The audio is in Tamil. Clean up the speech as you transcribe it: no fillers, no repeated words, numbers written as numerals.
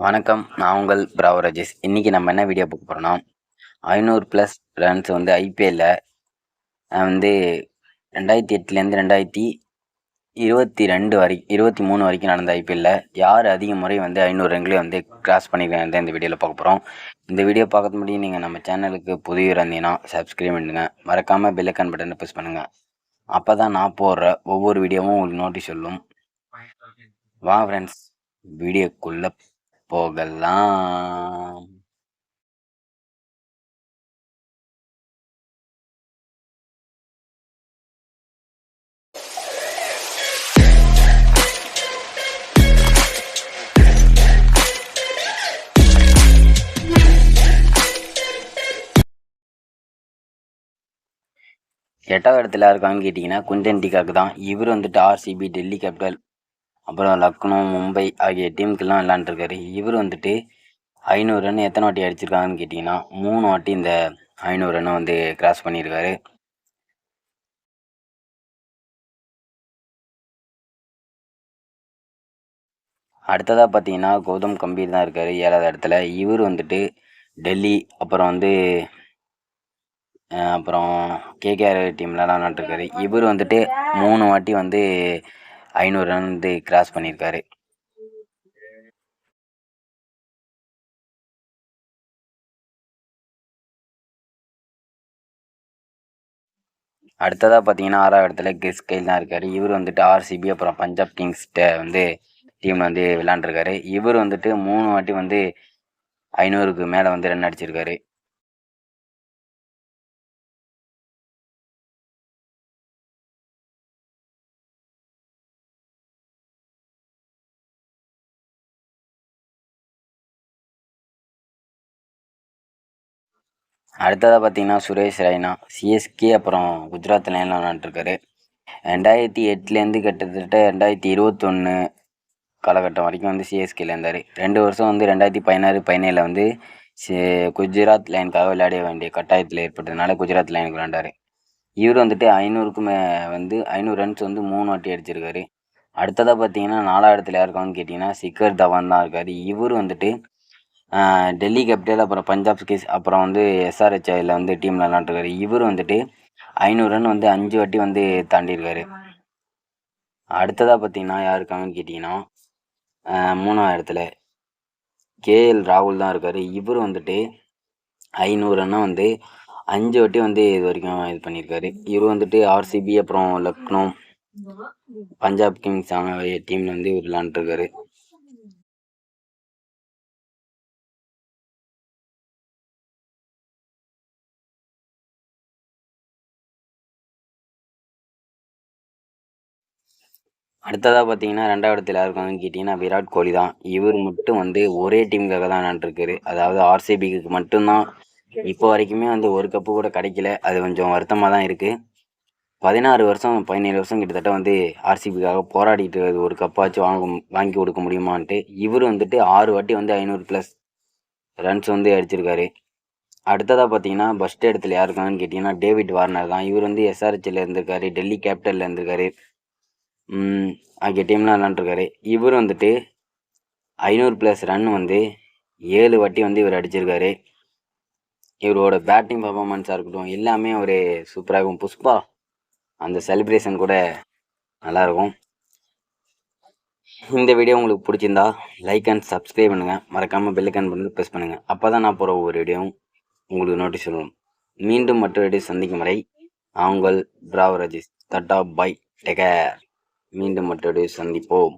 வணக்கம். நான் உங்கள் பிராவோ ராஜேஷ். இன்றைக்கி நம்ம என்ன வீடியோ பார்க்க போகிறோம்னா 500+ ரன்ஸ் வந்து ஐபிஎல்ல வந்து 2008லேருந்து 2022 23 வரைக்கும் நடந்த ஐபிஎல்ல யார் அதிக முறை வந்து 500 ரன்களை வந்து கிராஸ் பண்ணியிருக்காங்க இந்த வீடியோவில் பார்க்க போகிறோம். இந்த வீடியோ பார்க்கறது முடியும். நீங்கள் நம்ம சேனலுக்கு புதியவராக இருந்தீங்கன்னா சப்ஸ்கிரைப் பண்ணுங்க, மறக்காமல் பெல் ஐக்கான் பட்டனை ப்ரெஸ் பண்ணுங்கள். அப்போ தான் நான் போடுற ஒவ்வொரு வீடியோவும் உங்களுக்கு நோட்டீஸ் சொல்லும். வாங்க ஃப்ரெண்ட்ஸ், வீடியோக்குள்ளே போகலாம். எட்டாவது இடத்துல இருக்காங்கன்னு கேட்டிங்கன்னா குந்தன் டிகாக் தான். இவர் வந்துட்டு ஆர்சிபி, டெல்லி கேபிட்டல், அப்புறம் லக்னோ, மும்பை ஆகிய டீமுக்கெல்லாம் விளாண்டுருக்காரு. இவர் வந்துட்டு 500 ரன் எத்தனை வாட்டி அடிச்சிருக்காங்கன்னு கேட்டிங்கன்னா 3 வாட்டி இந்த 500 ரன்னை வந்து கிராஸ் பண்ணியிருக்காரு. அடுத்ததாக பார்த்தீங்கன்னா கௌதம் கம்பீர் தான் இருக்கார் 7வது இடத்துல. இவர் வந்துட்டு டெல்லி, அப்புறம் வந்து அப்புறம் கேகேஆர் டீம்லலாம் விளாண்டுருக்காரு. இவர் வந்துட்டு 3 வாட்டி வந்து 500 ரன் வந்து கிராஸ் பண்ணியிருக்காரு. அடுத்ததாக பார்த்தீங்கன்னா 6வது இடத்துல கிறிஸ் கெயில் தான் இருக்கார். இவர் வந்துட்டு ஆர்சிபி, அப்புறம் பஞ்சாப் கிங்ஸ்கிட்ட வந்து டீமில் வந்து விளாண்டுருக்காரு. இவர் வந்துட்டு 3 வாட்டி வந்து 500க்கு மேலே வந்து ரன் அடிச்சிருக்காரு. அடுத்ததாக பார்த்தீங்கன்னா சுரேஷ் ரெய்னா சிஎஸ்கே, அப்புறம் குஜராத் லைனில் விளாண்டுருக்காரு. 2008லேருந்து கிட்டத்தட்ட 2021 காலகட்டம் வரைக்கும் வந்து சிஎஸ்கேல இருந்தார். 2 வருஷம் வந்து 2016, 17 வந்து குஜராத் லைனுக்காக விளையாட வேண்டிய கட்டாயத்தில் ஏற்பட்டதுனால குஜராத் லைனுக்கு விளாண்டார். இவர் வந்துட்டு 500க்கு வந்து 500 ரன்ஸ் வந்து 3 வாட்டி அடிச்சிருக்காரு. அடுத்ததாக பார்த்தீங்கன்னா 4வது இடத்துல யாருக்கான்னு கேட்டிங்கன்னா சிக்கர் தவான் தான் இருக்கார். இவர் வந்துட்டு டெல்லி கேபிட்டல், அப்புறம் பஞ்சாப் கிங்ஸ், அப்புறம் வந்து எஸ்ஆர்ஹெச்ஐயில் வந்து டீமில் விளாண்டுருக்காரு. இவர் வந்துட்டு 500 ரன் வந்து 5 வாட்டி வந்து தாண்டியிருக்காரு. அடுத்ததாக பார்த்தீங்கன்னா யாருக்காங்கன்னு கேட்டிங்கன்னா 3வது இடத்துல கேஎல் ராகுல் தான் இருக்கார். இவர் வந்துட்டு 500 ரன்னை வந்து 5 வாட்டி வந்து இது வரைக்கும் இது பண்ணியிருக்காரு. இவர் வந்துட்டு ஆர்சிபி, அப்புறம் லக்னோ, பஞ்சாப் கிங்ஸ் ஆகிய டீமில் வந்து இவர் விளாண்டுருக்காரு. அடுத்ததாக பார்த்தீங்கன்னா 2வது இடத்துல யாருக்காங்கன்னு கேட்டிங்கன்னா விராட் கோலி தான். இவர் மட்டும் வந்து ஒரே டீமுக்காக தான் விளாண்டுருக்காரு. அதாவது ஆர்சிபிக்கு மட்டும்தான் இப்போ வரைக்குமே வந்து ஒரு கப்பு கூட கிடைக்கல. அது கொஞ்சம் வருத்தமாக தான் இருக்குது. 17 வருஷம் 17 வருஷம் கிட்டத்தட்ட வந்து ஆர்சிபிக்காக போராடிட்டு ஒரு கப்பாச்சும் வாங்கி கொடுக்க முடியுமான்ட்டு. இவர் வந்துட்டு 6 வாட்டி வந்து 500+ ரன்ஸ் வந்து அடிச்சிருக்காரு. அடுத்ததாக பார்த்தீங்கன்னா ஃபஸ்ட் இடத்துல யாருக்காங்கன்னு கேட்டிங்கன்னா டேவிட் வார்னர் தான். இவர் வந்து எஸ்ஆர்ஹெச்சில் இருந்திருக்காரு, டெல்லி கேபிட்டலில் இருந்திருக்காரு, ஆகிய டீம்லாம் விளாண்டுருக்காரு. இவர் வந்துட்டு 500+ ரன் வந்து 7 வாட்டி வந்து இவர் அடிச்சிருக்காரு. இவரோட பேட்டிங் பர்ஃபார்மன்ஸாக இருக்கட்டும் எல்லாமே ஒரு சூப்பராக இருக்கும். புஷ்பா அந்த செலிப்ரேஷன் கூட நல்லாயிருக்கும். இந்த வீடியோ உங்களுக்கு பிடிச்சிருந்தா லைக் அண்ட் சப்ஸ்கிரைப் பண்ணுங்கள், மறக்காமல் பெல் ஐக்கான் பண்ணி ப்ரெஸ் பண்ணுங்கள். அப்போ தான் நான் போகிற ஒவ்வொரு வீடியோவும் உங்களுக்கு நோட்டீஸ் வரும். மீண்டும் மற்ற வீடியோ சந்திக்கும் வரை நான் உங்கள் Bravo Rajesh. Tata bye, take care. மீண்டும் மற்ற வீடியோ சந்திப்போம்.